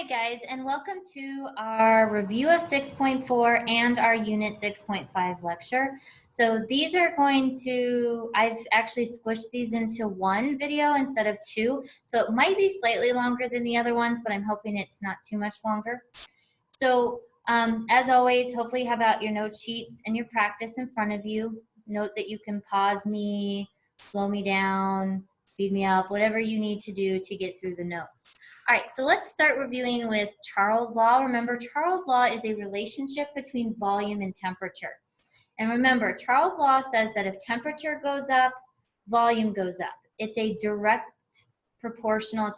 Hi guys, and welcome to our review of 6.4 and our unit 6.5 lecture. So these are going to, I've actually squished these into one video instead of two. So it might be slightly longer than the other ones, but I'm hoping it's not too much longer. So as always, hopefully you have out your note sheets and your practice in front of you. Note that you can pause me, slow me down, speed me up, whatever you need to do to get through the notes. All right, so let's start reviewing with Charles' law. Remember, Charles' law is a relationship between volume and temperature. And remember, Charles' law says that if temperature goes up, volume goes up. It's a directly proportional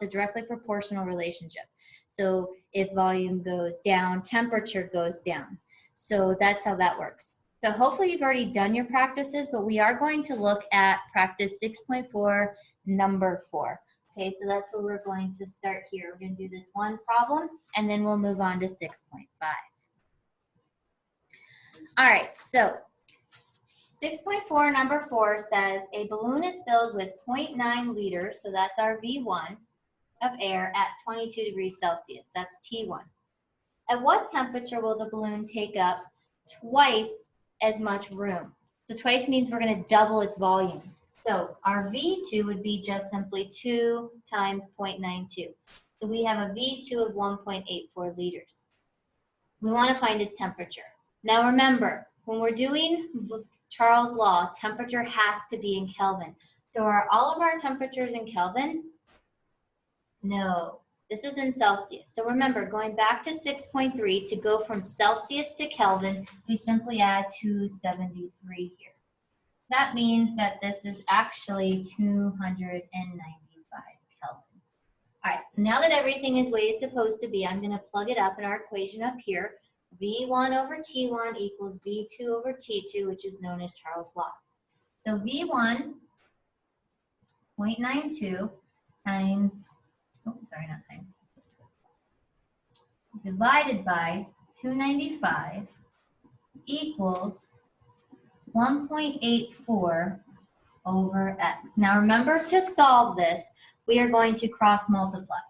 relationship. So if volume goes down, temperature goes down. So that's how that works. So hopefully you've already done your practices, but we are going to look at practice 6.4, number 4. Okay, so that's where we're going to start here. We're going to do this one problem, and then we'll move on to 6.5. All right, so 6.4, number 4 says a balloon is filled with 0.9 liters, so that's our V1, of air at 22 degrees Celsius. That's T1. At what temperature will the balloon take up twice as much room? So twice means we're going to double its volume. So our V2 would be just simply 2 times 0.92. So we have a V2 of 1.84 liters. We want to find its temperature. Now remember, when we're doing Charles' law, temperature has to be in Kelvin. So are all of our temperatures in Kelvin? No, this is in Celsius. So remember, going back to 6.3, to go from Celsius to Kelvin, we simply add 273 here. That means that this is actually 295 Kelvin. All right, so now that everything is where it's supposed to be, I'm going to plug it up in our equation up here. V1 over T1 equals V2 over T2, which is known as Charles' law. So V1, 0.92 times, divided by 295 equals 1.84 over x. Now remember, to solve this, we are going to cross multiply.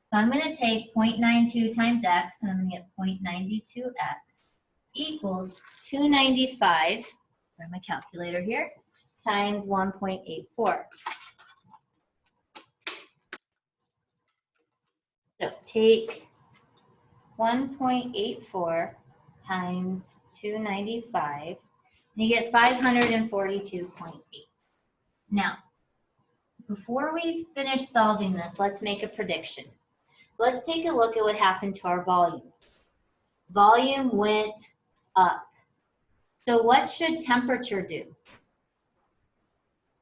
So I'm going to take 0.92 times x, and I'm going to get 0.92x equals 295, grab my calculator here, times 1.84. So take 1.84 times 295, and you get 542.8. Now, before we finish solving this, let's make a prediction. Let's take a look at what happened to our volumes. Volume went up. So what should temperature do?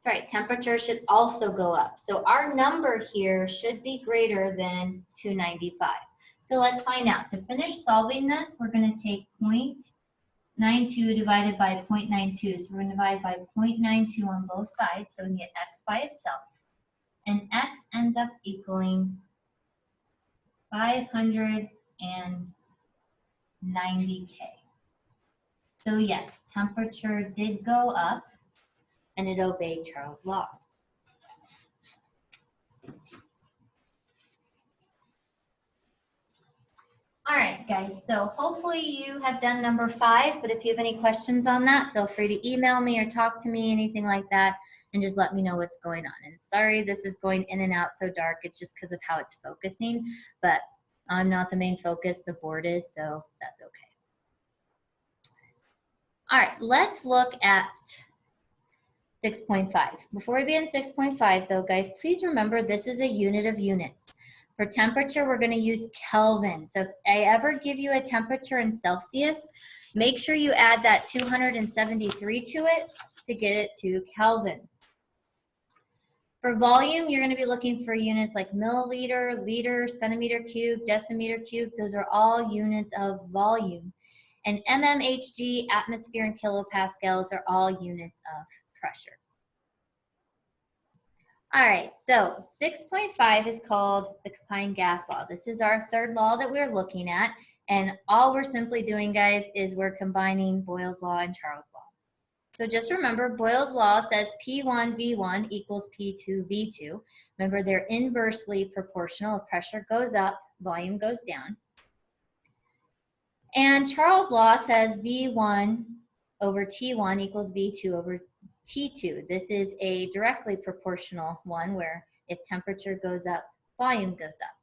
That's right, temperature should also go up. So our number here should be greater than 295. So let's find out. To finish solving this, we're going to take 0.92 divided by 0.92. So we're going to divide by 0.92 on both sides, so we can get x by itself. And x ends up equaling 590K. So yes, temperature did go up, and it obeyed Charles' law. All right, guys, so hopefully you have done number 5, but if you have any questions on that, feel free to email me or talk to me, anything like that, and just let me know what's going on. And sorry this is going in and out so dark. It's just because of how it's focusing, but I'm not the main focus. The board is, so that's okay. All right, let's look at 6.5. Before we begin 6.5, though, guys, please remember this is a unit of units. For temperature, we're going to use Kelvin. So if I ever give you a temperature in Celsius, make sure you add that 273 to it to get it to Kelvin. For volume, you're going to be looking for units like milliliter, liter, centimeter cubed, decimeter cubed. Those are all units of volume. And mmHg, atmosphere, and kilopascals are all units of pressure. All right, so 6.5 is called the combined gas law. This is our third law that we're looking at, and all we're simply doing, guys, is we're combining Boyle's law and Charles' law. So just remember, Boyle's law says P1V1 equals P2V2. Remember, they're inversely proportional. If pressure goes up, volume goes down. And Charles' law says V1 over T1 equals V2 over T2. This is a directly proportional one where if temperature goes up, volume goes up.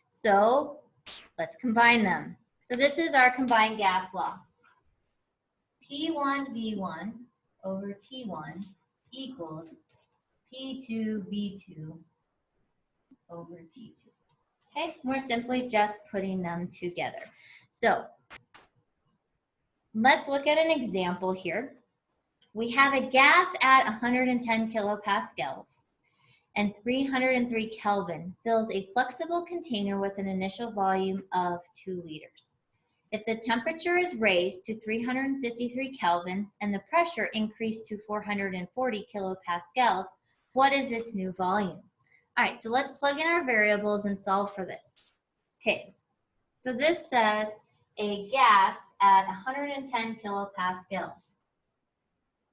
So let's combine them. So this is our combined gas law. P1V1 over T1 equals P2V2 over T2. Okay, we're simply just putting them together. So let's look at an example here. We have a gas at 110 kilopascals and 303 Kelvin fills a flexible container with an initial volume of 2 liters. If the temperature is raised to 353 Kelvin and the pressure increased to 440 kilopascals, what is its new volume? All right, so let's plug in our variables and solve for this. Okay, so this says a gas at 110 kilopascals.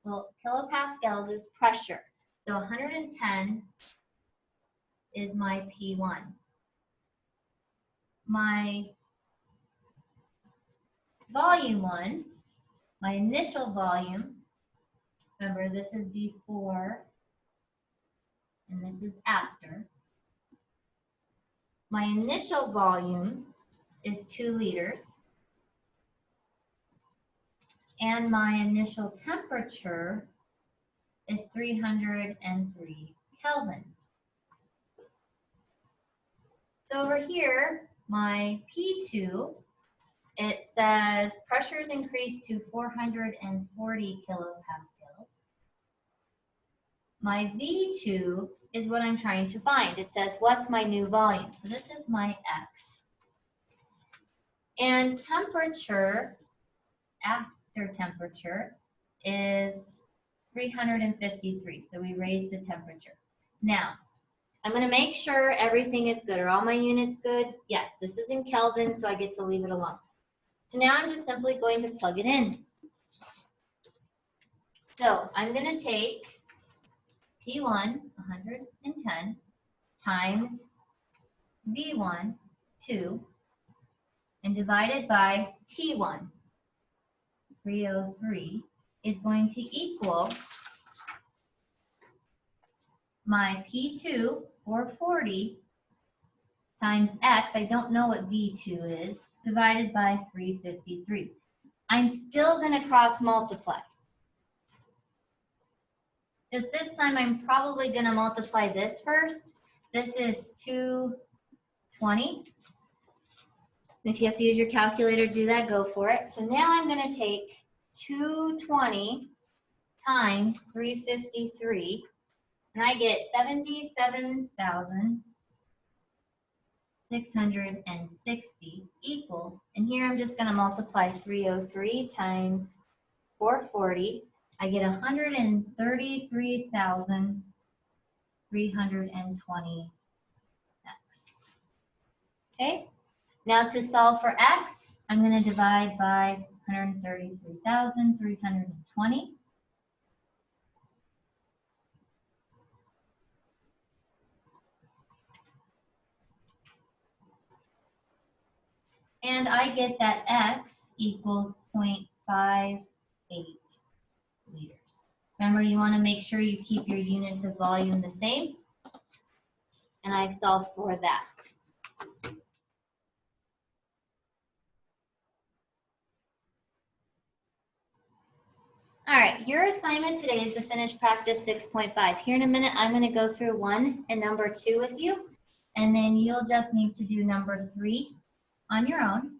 Well, kilopascals is pressure. So 110 is my P1. My volume one, my initial volume, remember this is before and this is after. My initial volume is 2 liters. And my initial temperature is 303 Kelvin. So over here, my P2, it says pressure is increased to 440 kilopascals. My V2 is what I'm trying to find. It says, what's my new volume? So this is my X. And temperature, after temperature, is 353. So we raised the temperature. Now, I'm going to make sure everything is good. Are all my units good? Yes, this is in Kelvin, so I get to leave it alone. So now I'm just simply going to plug it in. So I'm going to take P1, 110, times V1, 2, and divide it by T1, 303, is going to equal my P2, 440, times X, I don't know what V2 is, divided by 353. I'm still going to cross multiply. Just this time, I'm probably going to multiply this first. This is 220. If you have to use your calculator to do that, go for it. So now I'm going to take 220 times 353, and I get 77,660 equals, and here I'm just going to multiply 303 times 440. I get 133,320 X. Okay, now to solve for X, I'm going to divide by 133,320. And I get that X equals 0.58 liters. Remember, you want to make sure you keep your units of volume the same. And I've solved for that. All right, your assignment today is to finish practice 6.5. Here in a minute, I'm going to go through 1 and number 2 with you. And then you'll just need to do number 3 on your own.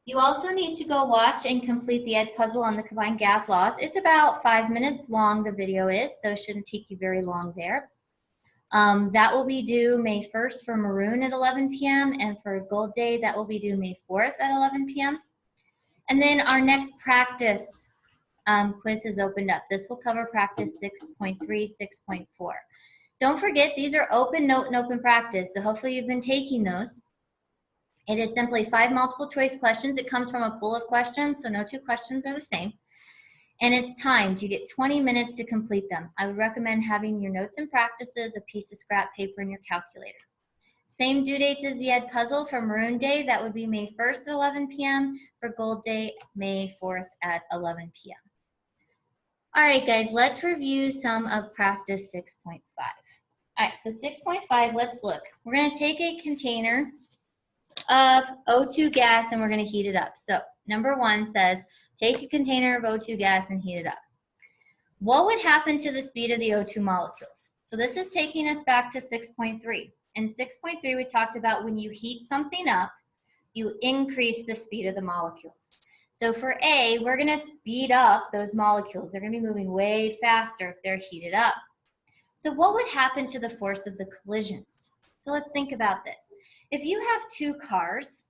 You also need to go watch and complete the Ed puzzle on the combined gas laws. It's about 5 minutes long, the video is, so it shouldn't take you very long there. That will be due May 1st for Maroon at 11 p.m. and for Gold Day, that will be due May 4th at 11 p.m. And then our next practice quiz has opened up. This will cover practice 6.3, 6.4. Don't forget, these are open note and open practice, so hopefully you've been taking those. It is simply 5 multiple choice questions. It comes from a pool of questions, so no 2 questions are the same. And it's timed. You get 20 minutes to complete them. I would recommend having your notes and practices, a piece of scrap paper, and your calculator. Same due dates as the Ed Puzzle for Maroon Day. That would be May 1st at 11 p.m. For Gold Day, May 4th at 11 p.m. All right, guys, let's review some of practice 6.5. All right, so 6.5, let's look. We're going to take a container of O2 gas and we're going to heat it up. So number 1 says, take a container of O2 gas and heat it up. What would happen to the speed of the O2 molecules? So this is taking us back to 6.3. In 6.3, we talked about when you heat something up, you increase the speed of the molecules. So for A, we're going to speed up those molecules. They're going to be moving way faster if they're heated up. So what would happen to the force of the collisions? So let's think about this. If you have 2 cars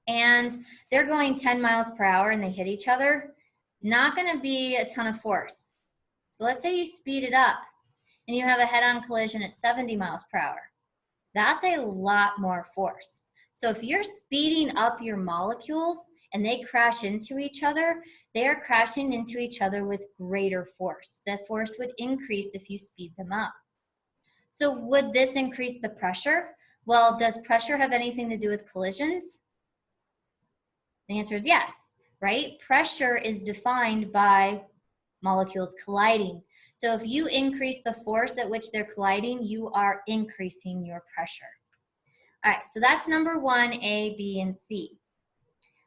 and they're going 10 miles per hour and they hit each other, not going to be a ton of force. So let's say you speed it up and you have a head-on collision at 70 miles per hour. That's a lot more force. So if you're speeding up your molecules and they crash into each other, they are crashing into each other with greater force. That force would increase if you speed them up. So would this increase the pressure? Well, does pressure have anything to do with collisions? The answer is yes, right? Pressure is defined by molecules colliding. So if you increase the force at which they're colliding, you are increasing your pressure. All right, so that's number 1, A, B, and C.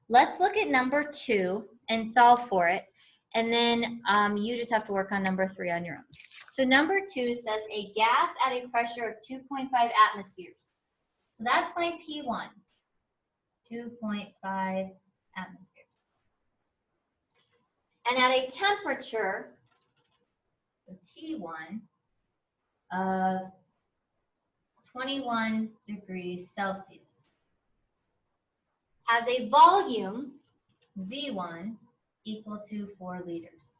Let's look at number 2 and solve for it. And then you just have to work on number 3 on your own. So number 2 says a gas at a pressure of 2.5 atmospheres. So that's my P1, 2.5 atmospheres. And at a temperature, so T1, of 21 degrees Celsius, has a volume, V1, equal to 4 liters.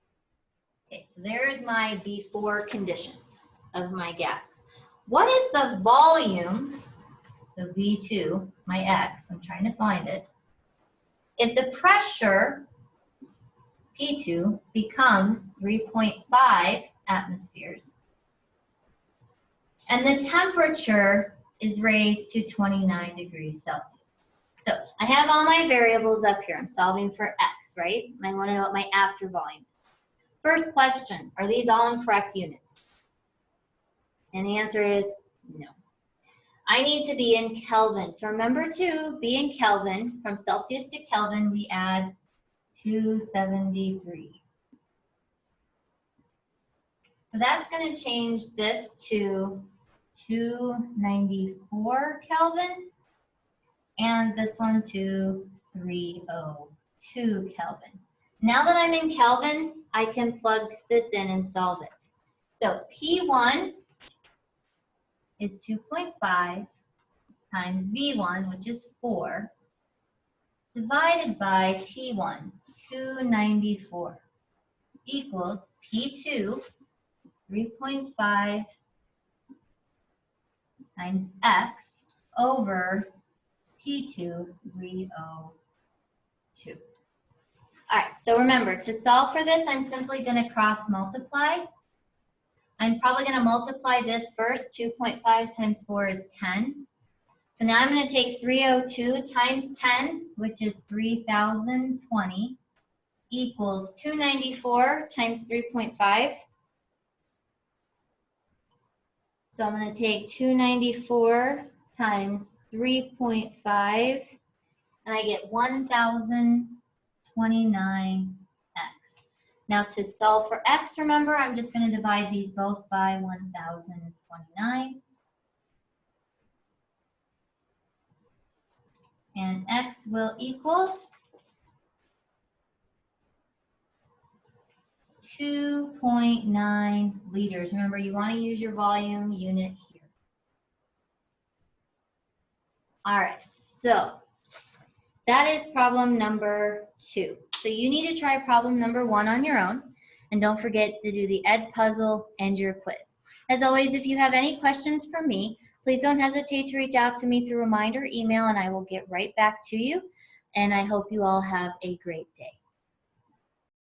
Okay, so there's my before conditions of my gas. What is the volume, so V2, my X, I'm trying to find it, if the pressure, P2, becomes 3.5 atmospheres, and the temperature is raised to 29 degrees Celsius. So I have all my variables up here. I'm solving for X, right? And I want to know what my after volume is. First question, are these all in correct units? And the answer is no. I need to be in Kelvin. So remember to be in Kelvin. From Celsius to Kelvin, we add 273. So that's going to change this to 294 Kelvin, and this one to 302 Kelvin. Now that I'm in Kelvin, I can plug this in and solve it. So P1 is 2.5 times V1, which is 4, divided by T1, 294, equals P2, 3.5 times X over T2, 302. All right, so remember, to solve for this, I'm simply going to cross multiply. I'm probably going to multiply this first. 2.5 times 4 is 10. So now I'm going to take 302 times 10, which is 3,020, equals 294 times 3.5. So I'm going to take 294 times 3.5, and I get 1,029 X. Now to solve for X, remember, I'm just going to divide these both by 1,029. And X will equal 2.9 liters. Remember, you want to use your volume unit here. All right, so that is problem number 2. So you need to try problem number 1 on your own. And don't forget to do the Ed Puzzle and your quiz. As always, if you have any questions for me, please don't hesitate to reach out to me through Reminder email, and I will get right back to you. And I hope you all have a great day.